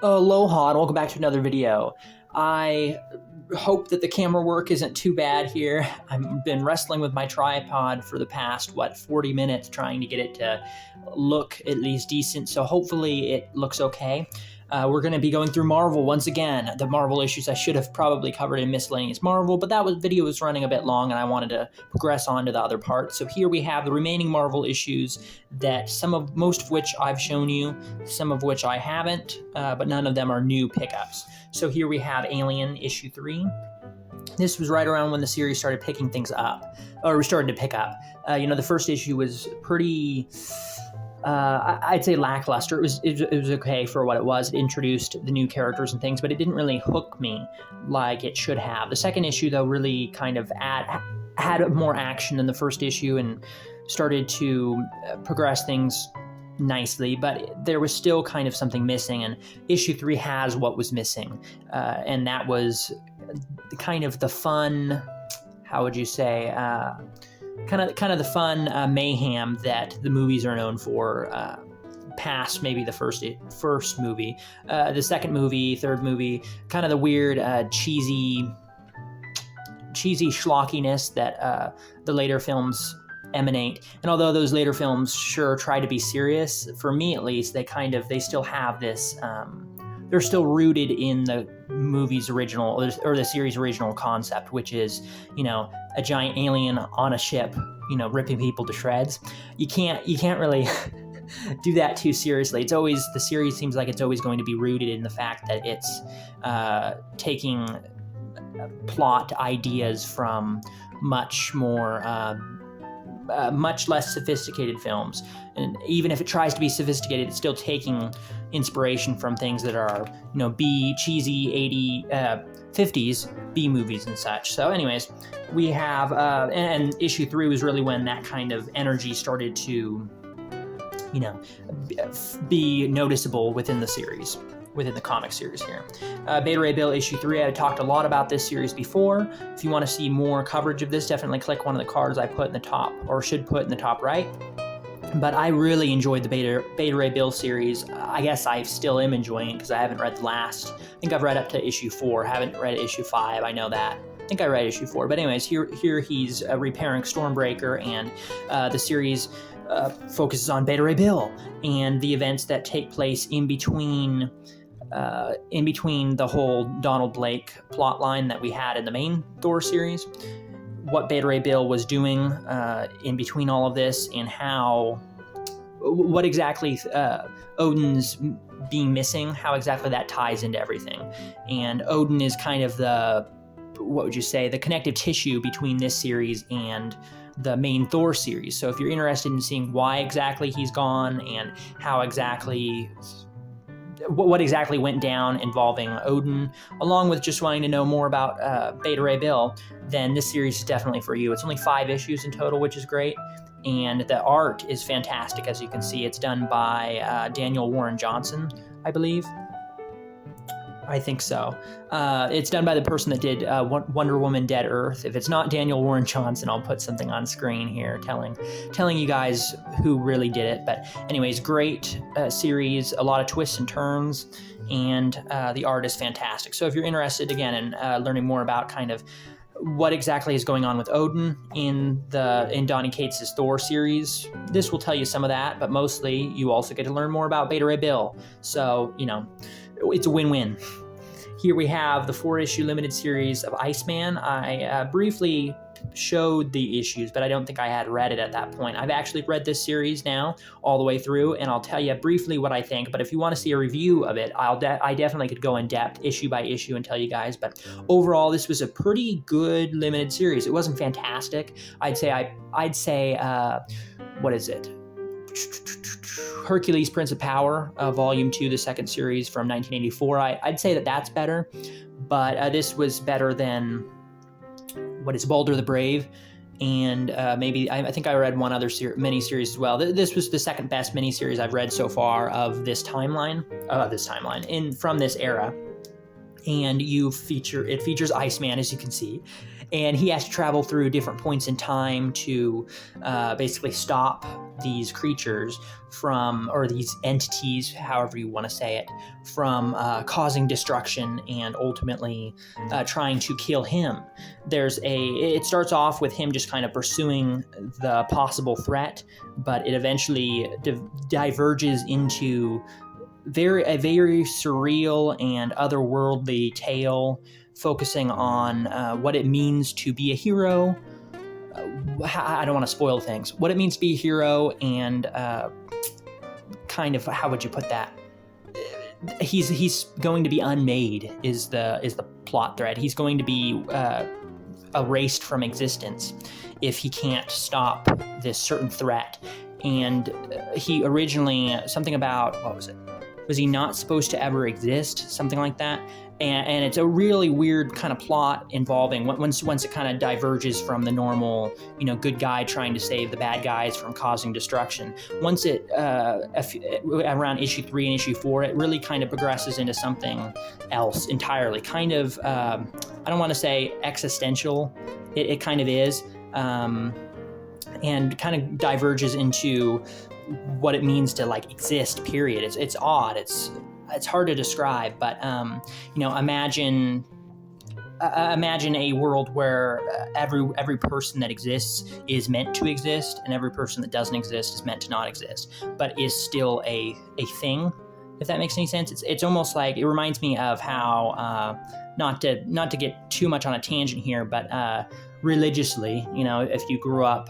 Aloha and welcome back to another video. I hope that the camera work isn't too bad here. I've been wrestling with my tripod for the past, 40 minutes trying to get it to look at least decent, so hopefully it looks okay. We're going to be going through Marvel once again. The Marvel issues I should have probably covered in miscellaneous Marvel, but video was running a bit long and I wanted to progress on to the other part. So here we have the remaining Marvel issues that most of which I've shown you, some of which I haven't, but none of them are new pickups. So here we have Alien issue 3. This was right around when the series started picking things up, or started to pick up. The first issue was pretty... I'd say lackluster. It was okay for what it was. It introduced the new characters and things, but it didn't really hook me like it should have. The second issue, though, really kind of had more action than the first issue and started to progress things nicely, but there was still kind of something missing, and issue 3 has what was missing, and that was kind of the fun, how would you say, kind of the fun mayhem that the movies are known for, past maybe the first movie. The second movie, third movie, kind of the weird cheesy schlockiness that the later films emanate. And although those later films sure try to be serious, for me at least, they still have this, they're still rooted in the movie's original, or the series' original concept, which is, a giant alien on a ship, ripping people to shreds. You can't really do that too seriously. The series seems like it's always going to be rooted in the fact that it's taking plot ideas from much less sophisticated films. And even if it tries to be sophisticated, it's still taking inspiration from things that are, cheesy 50s B movies and such. So anyways, we have, and issue 3 was really when that kind of energy started to, be noticeable within the series, within the comic series here. Beta Ray Bill issue 3, I talked a lot about this series before. If you want to see more coverage of this, definitely click one of the cards I put in the top, or should put in the top right. But I really enjoyed the Beta Ray Bill series. I guess I still am enjoying it because I haven't read the last. I think I've read up to issue 4, haven't read issue 5, I know that. I think I read issue 4. But anyways, here he's repairing Stormbreaker, and the series focuses on Beta Ray Bill and the events that take place in between the whole Donald Blake plot line that we had in the main Thor series, what Beta Ray Bill was doing in between all of this, and what exactly Odin's being missing, how exactly that ties into everything. And Odin is kind of the connective tissue between this series and the main Thor series. So if you're interested in seeing why exactly he's gone and what exactly went down involving Odin, along with just wanting to know more about Beta Ray Bill, then this series is definitely for you. It's only 5 issues in total, which is great, and the art is fantastic. As you can see, it's done by Daniel Warren Johnson, I believe. I think so. It's done by the person that did Wonder Woman Dead Earth. If it's not Daniel Warren Johnson, I'll put something on screen here telling you guys who really did it. But anyways, great series, a lot of twists and turns, and the art is fantastic. So if you're interested, again, in learning more about kind of what exactly is going on with Odin in Donny Cates' Thor series, this will tell you some of that, but mostly you also get to learn more about Beta Ray Bill. So, it's a win-win. Here we have the 4-issue limited series of Iceman. I briefly showed the issues, but I don't think I had read it at that point. I've actually read this series now all the way through, and I'll tell you briefly what I think. But if you want to see a review of it, I definitely could go in depth, issue by issue, and tell you guys. But overall, this was a pretty good limited series. It wasn't fantastic. I'd say what is it? Hercules Prince of Power, Volume 2, the second series from 1984. I'd say that's better, but this was better than Balder the Brave, and maybe I think I read one other miniseries as well. This was the second best miniseries I've read so far of this timeline, from this era. And it features Iceman, as you can see, And he has to travel through different points in time to basically stop these creatures from, or these entities, however you want to say it, from causing destruction and ultimately trying to kill him. It starts off with him just kind of pursuing the possible threat, but it eventually diverges into a very surreal and otherworldly tale, focusing on what it means to be a hero. I don't want to spoil things. What it means to be a hero, and kind of, how would you put that? He's going to be unmade is the plot thread. He's going to be erased from existence if he can't stop this certain threat. And he originally, something about, what was it? Was he not supposed to ever exist? Something like that. And it's a really weird kind of plot involving, once it kind of diverges from the normal, good guy trying to save the bad guys from causing destruction. Once it, around issue 3 and issue 4, it really kind of progresses into something else entirely. Kind of, I don't want to say existential. It kind of is. And kind of diverges into what it means to exist, period. It's odd. It's hard to describe, but imagine a world where every person that exists is meant to exist, and every person that doesn't exist is meant to not exist, but is still a thing. If that makes any sense, it's almost like, it reminds me of how not to get too much on a tangent here, but religiously, if you grew up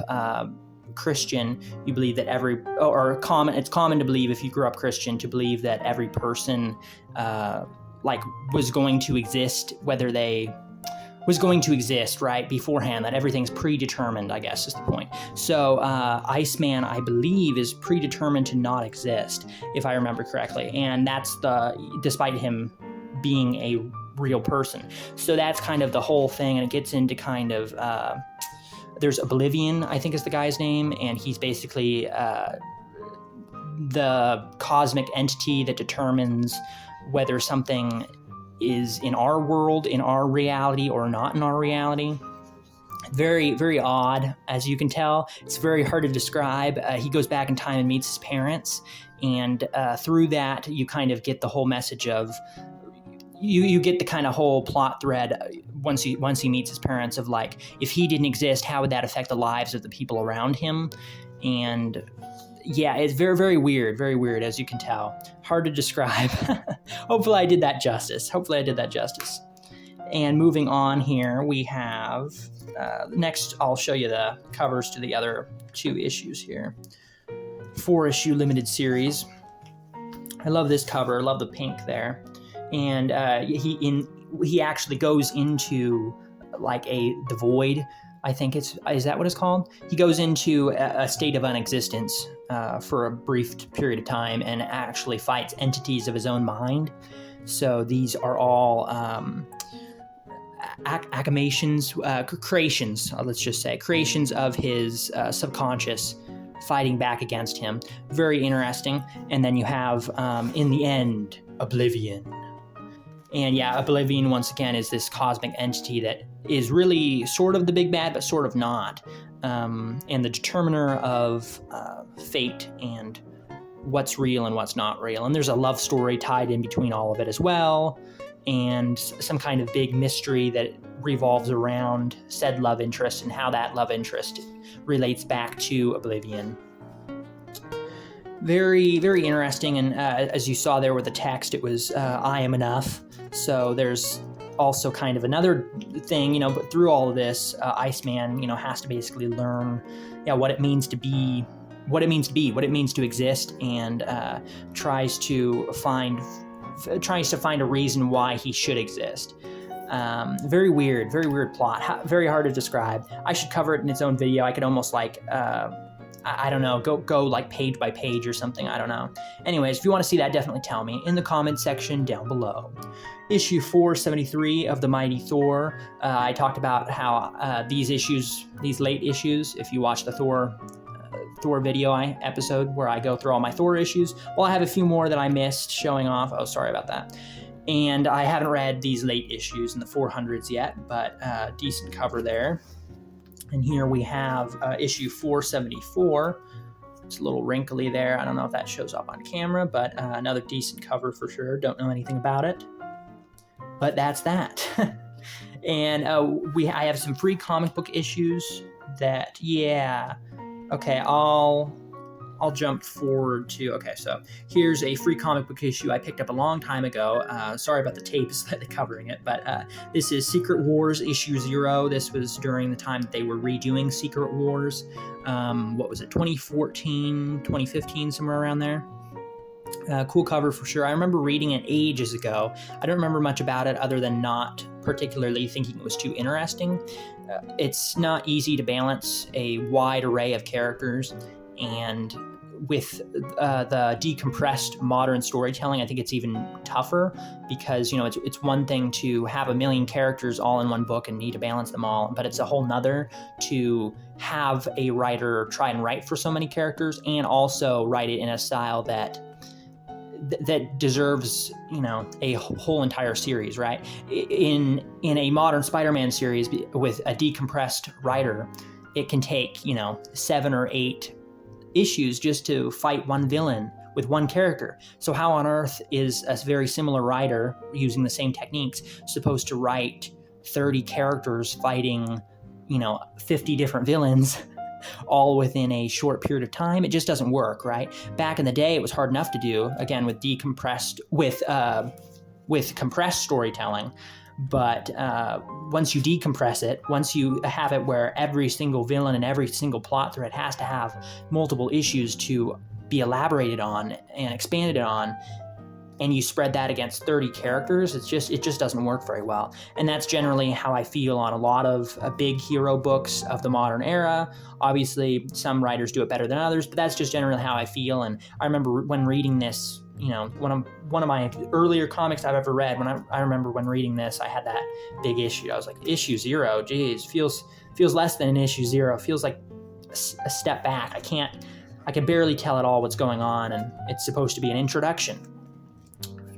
Christian, you believe that it's common to believe, if you grew up Christian, to believe that every person was going to exist, was going to exist right beforehand, that everything's predetermined, I guess is the point. So Iceman, I believe, is predetermined to not exist, if I remember correctly, and that's despite him being a real person. So that's kind of the whole thing, and it gets into kind of there's Oblivion, I think is the guy's name, and he's basically the cosmic entity that determines whether something is in our world, in our reality, or not in our reality. Very, very odd, as you can tell. It's very hard to describe. He goes back in time and meets his parents, and through that, you kind of get the whole message of, you get the kind of whole plot thread once he meets his parents of if he didn't exist, how would that affect the lives of the people around him? And yeah, it's very, very weird, as you can tell. Hard to describe. Hopefully I did that justice. And moving on here, we have, next I'll show you the covers to the other 2 issues here. 4-issue limited series. I love this cover. I love the pink there. And he actually goes into the void. I think is that what it's called? He goes into a state of unexistence for a brief period of time, and actually fights entities of his own mind. So these are all creations. Let's just say creations of his subconscious, fighting back against him. Very interesting. And then you have in the end, Oblivion. And yeah, Oblivion, once again, is this cosmic entity that is really sort of the big bad, but sort of not. And the determiner of fate and what's real and what's not real. And there's a love story tied in between all of it as well. And some kind of big mystery that revolves around said love interest and how that love interest relates back to Oblivion. Very, very interesting. And as you saw there with the text, it was I am enough. So there's also kind of another thing, but through all of this, Iceman, has to basically learn what it means to be, what it means to exist, and tries to find a reason why he should exist. Very weird plot, very hard to describe. I should cover it in its own video. I could almost I don't know, go page by page or something. I don't know. Anyways, if you want to see that, definitely tell me in the comments section down below. Issue 473 of The Mighty Thor. I talked about how these late issues, if you watch the Thor video episode where I go through all my Thor issues, well, I have a few more that I missed showing off. Oh, sorry about that. And I haven't read these late issues in the 400s yet, but decent cover there. And here we have issue 474. It's a little wrinkly there. I don't know if that shows up on camera, but another decent cover for sure. Don't know anything about it. But that's that. And I have some free comic book issues that, yeah. Okay, I'll jump forward to, okay, so here's a free comic book issue I picked up a long time ago. Sorry about the tape slightly covering it, but this is Secret Wars issue 0. This was during the time that they were redoing Secret Wars. What was it, 2014, 2015, somewhere around there? Cool cover for sure. I remember reading it ages ago. I don't remember much about it other than not particularly thinking it was too interesting. It's not easy to balance a wide array of characters, and with the decompressed modern storytelling, I think it's even tougher because, it's one thing to have a million characters all in one book and need to balance them all, but it's a whole nother to have a writer try and write for so many characters and also write it in a style that deserves, a whole entire series, right? In a modern Spider-Man series with a decompressed writer, it can take, 7 or 8 issues just to fight one villain with one character. So how on earth is a very similar writer using the same techniques supposed to write 30 characters fighting, 50 different villains all within a short period of time? It just doesn't work, right? Back in the day, it was hard enough to do, again, with compressed storytelling. But once you decompress it, once you have it where every single villain and every single plot thread has to have multiple issues to be elaborated on and expanded on, and you spread that against 30 characters, it just doesn't work very well. And that's generally how I feel on a lot of big hero books of the modern era. Obviously, some writers do it better than others, but that's just generally how I feel. And I remember when reading this, one of my earlier comics I've ever read, I remember when reading this, I had that big issue. I was like, issue 0, geez, feels less than an issue 0. Feels like a step back. I can barely tell at all what's going on, and it's supposed to be an introduction.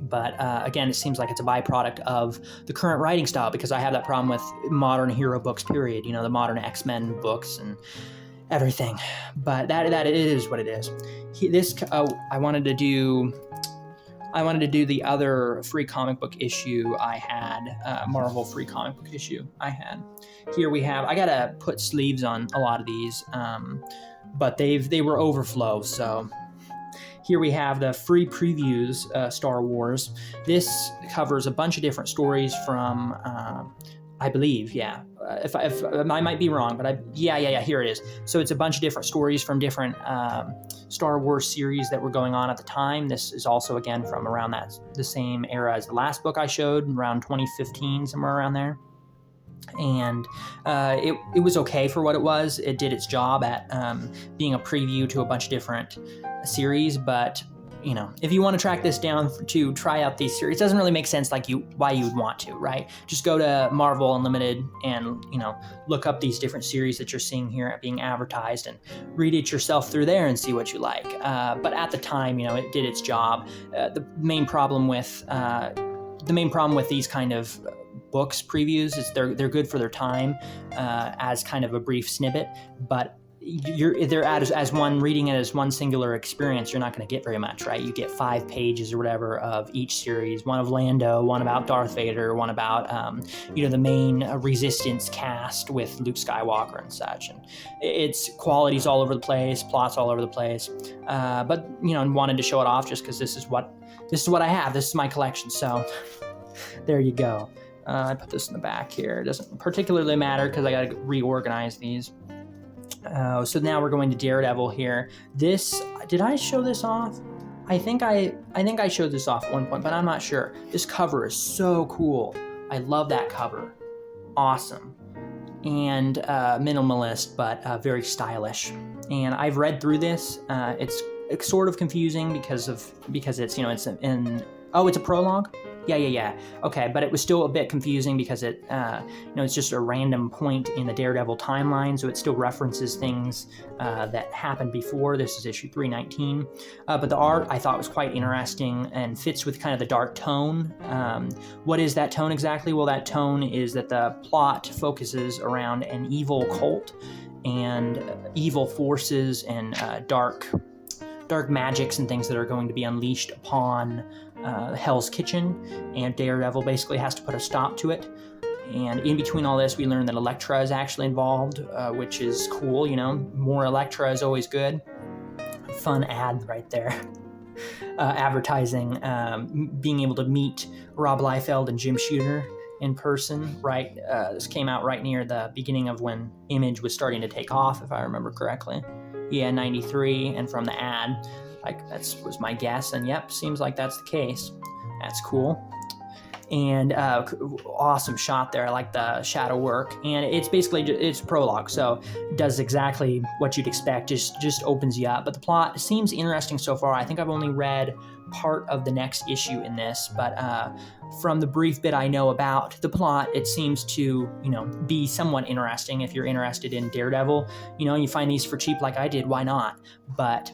But again, it seems like it's a byproduct of the current writing style, because I have that problem with modern hero books, period. The modern X-Men books and everything. But that it is what it is. I wanted to do the other free comic book issue I had, Marvel free comic book issue I had. Here we have, I gotta put sleeves on a lot of these, but they were overflow, so here we have the free previews, Star Wars. This covers a bunch of different stories from, I believe, yeah. If I might be wrong, but here it is. So it's a bunch of different stories from different Star Wars series that were going on at the time. This is also, again, from around the same era as the last book I showed, around 2015, somewhere around there. And it was okay for what it was. It did its job at being a preview to a bunch of different series, but if you want to track this down to try out these series, it doesn't really make sense why you would want to, right? Just go to Marvel Unlimited and look up these different series that you're seeing here being advertised and read it yourself through there and see what you like. But at the time, it did its job. The main problem with these kind of books previews is they're good for their time as kind of a brief snippet, but as one reading it as one singular experience, you're not going to get very much, right? You get 5 pages or whatever of each series, one of Lando, one about Darth Vader, one about the main Resistance cast with Luke Skywalker and such, and it's qualities all over the place, plots all over the place, but wanted to show it off just because this is what I have. This is my collection, so there you go. I put this in the back here. It doesn't particularly matter because I got to reorganize these. So now we're going to Daredevil here. Did I show this off? I think I showed this off at one point, but I'm not sure. This cover is so cool. I love that cover. Awesome. And minimalist, but very stylish. And I've read through this. It's sort of confusing because it's it's a prologue. Yeah. Okay, but it was still a bit confusing because it, it's just a random point in the Daredevil timeline, so it still references things that happened before. This is issue 319. But the art I thought was quite interesting and fits with kind of the dark tone. What is that tone exactly? Well, that tone is that the plot focuses around an evil cult and evil forces and dark magics and things that are going to be unleashed upon Hell's Kitchen, and Daredevil basically has to put a stop to it. And in between all this, we learn that Elektra is actually involved, which is cool. More Elektra is always good. Fun ad right there. Advertising, being able to meet Rob Liefeld and Jim Shooter in person, right? This came out right near the beginning of when Image was starting to take off, if I remember correctly. Yeah, 93, and from the ad, that was my guess, and yep, seems like that's the case. That's cool. And awesome shot there. I like the shadow work, and it's basically it's prologue, so it does exactly what you'd expect. Just opens you up. But the plot seems interesting so far. I think I've only read part of the next issue in this, but from the brief bit I know about the plot, it seems to be somewhat interesting. If you're interested in Daredevil, you find these for cheap like I did, why not? But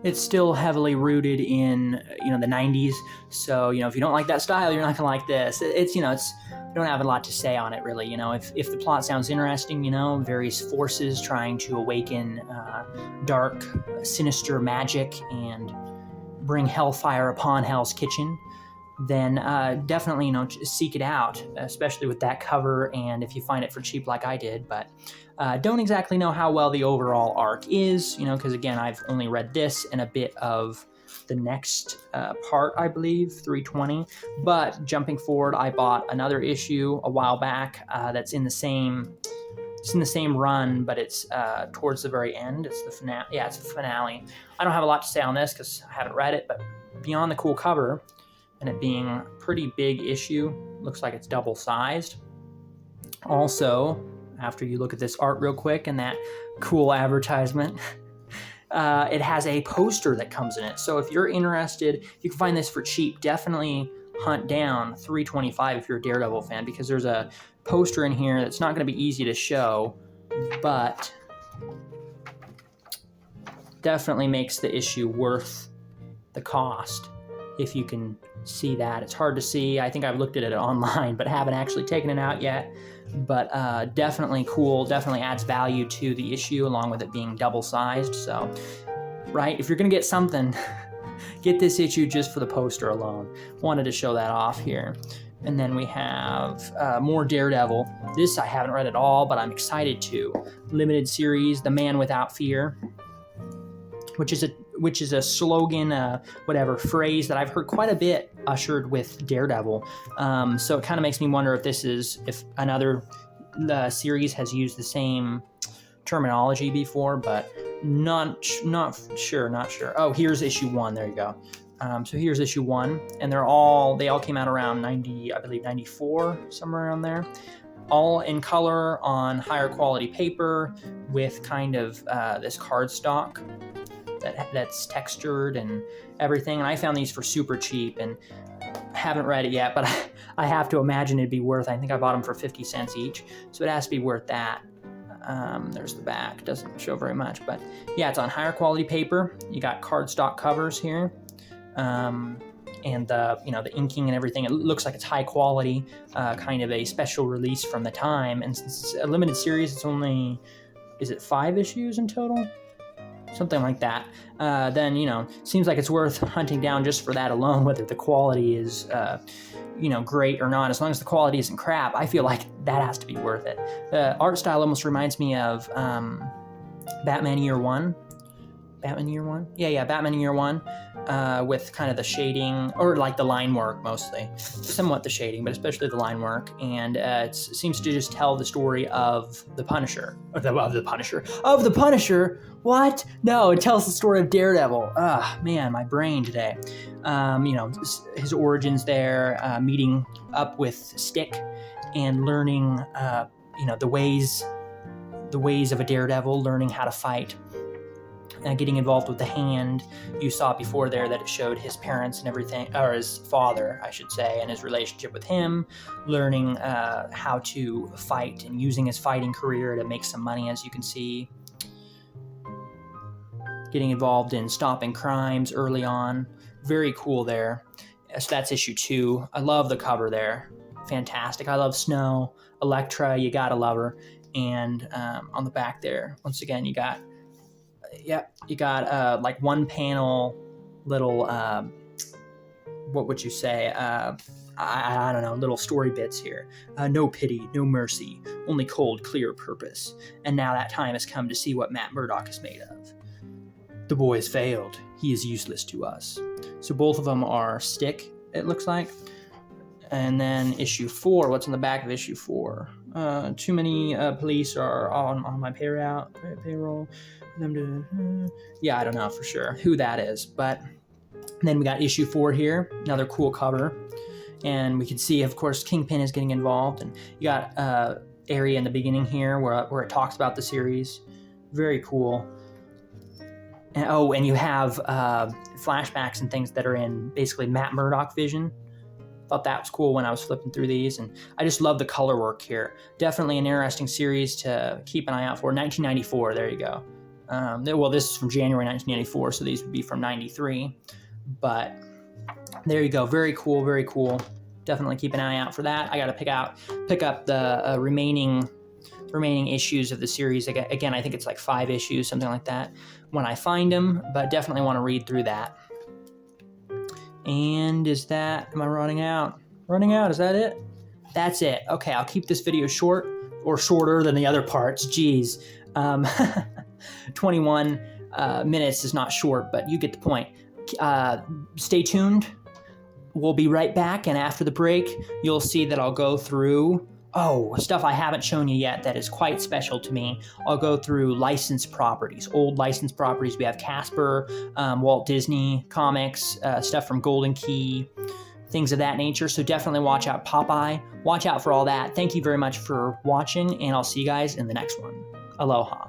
it's still heavily rooted in the 90s, so if you don't like that style, you're not gonna like this. It's you don't have a lot to say on it really. If the plot sounds interesting, various forces trying to awaken dark, sinister magic and bring hellfire upon Hell's Kitchen, then definitely seek it out, especially with that cover, and if you find it for cheap like I did. But don't exactly know how well the overall arc is, because again, I've only read this and a bit of the next part, I believe, 320. But jumping forward, I bought another issue a while back that's in the same run, but it's towards the very end. It's the finale. Yeah, it's the finale. I don't have a lot to say on this because I haven't read it, but beyond the cool cover and it being a pretty big issue, looks like it's double-sized. Also, after you look at this art real quick and that cool advertisement, it has a poster that comes in it. So if you're interested, you can find this for cheap. Definitely hunt down 325 if you're a Daredevil fan, because there's a poster in here that's not going to be easy to show, but definitely makes the issue worth the cost if you can see that. It's hard to see. I think I've looked at it online, but haven't actually taken it out yet. But definitely cool, definitely adds value to the issue along with it being double-sized. So, right, if you're going to get something, get this issue just for the poster alone. Wanted to show that off here. And then we have more Daredevil. This I haven't read at all, but I'm excited to. Limited series, The Man Without Fear, which is a slogan, phrase that I've heard quite a bit ushered with Daredevil. So it kind of makes me wonder if another series has used the same terminology before, but not sure. Oh, here's issue 1. There you go. So here's issue 1, and they all came out around 90, I believe 94, somewhere around there. All in color on higher quality paper with kind of this cardstock that's textured and everything. And I found these for super cheap and haven't read it yet, but I have to imagine it'd be worth, I think I bought them for 50 cents each. So it has to be worth that. There's the back, doesn't show very much, but yeah, it's on higher quality paper. You got cardstock covers here. And the inking and everything, it looks like it's high quality, kind of a special release from the time. And since it's a limited series, it's only, is it 5 issues in total? Something like that. Then, seems like it's worth hunting down just for that alone, whether the quality is, great or not. As long as the quality isn't crap, I feel like that has to be worth it. The art style almost reminds me of Batman Year One. Batman Year One? Yeah, Batman Year One, with kind of the shading, or like the line work mostly. Somewhat the shading, but especially the line work. And it seems to just tell the story of the Punisher. Of the Punisher? What? No, it tells the story of Daredevil. Man, my brain today. His origins there, meeting up with Stick and learning, the ways of a Daredevil, learning how to fight getting involved with the hand. You saw before there that it showed his parents and everything, or his father, I should say, and his relationship with him, learning how to fight and using his fighting career to make some money, as you can see. Getting involved in stopping crimes early on. Very cool there. So that's issue 2. I love the cover there. Fantastic. I love Snow. Elektra, you gotta love her. And on the back there, once again, you got like one panel little, what would you say? I don't know, little story bits here. No pity, no mercy, only cold, clear purpose. And now that time has come to see what Matt Murdock is made of. The boy has failed. He is useless to us. So both of them are stick, it looks like. And then issue 4, what's on the back of issue 4? Too many police are on my payroll. Yeah, I don't know for sure who that is. But then we got issue 4 here, another cool cover. And we can see, of course, Kingpin is getting involved. And you got area in the beginning here where it talks about the series. Very cool. And you have flashbacks and things that are in basically Matt Murdock vision. Thought that was cool when I was flipping through these, and I just love the color work here. Definitely an interesting series to keep an eye out for. 1994, there you go. Well, this is from January 1994, so these would be from 93. But there you go. Very cool, very cool. Definitely keep an eye out for that. I got to pick up the remaining issues of the series. Again, I think it's like 5 issues, something like that, when I find them, but definitely want to read through that. And am I running out? Is that it? That's it. Okay, I'll keep this video short, or shorter than the other parts. Jeez. 21 minutes is not short, but you get the point. Stay tuned. We'll be right back, and after the break, you'll see that I'll go through stuff I haven't shown you yet that is quite special to me. I'll go through licensed properties, old licensed properties. We have Casper, Walt Disney comics, stuff from Golden Key, things of that nature. So definitely watch out. Popeye, watch out for all that. Thank you very much for watching, and I'll see you guys in the next one. Aloha.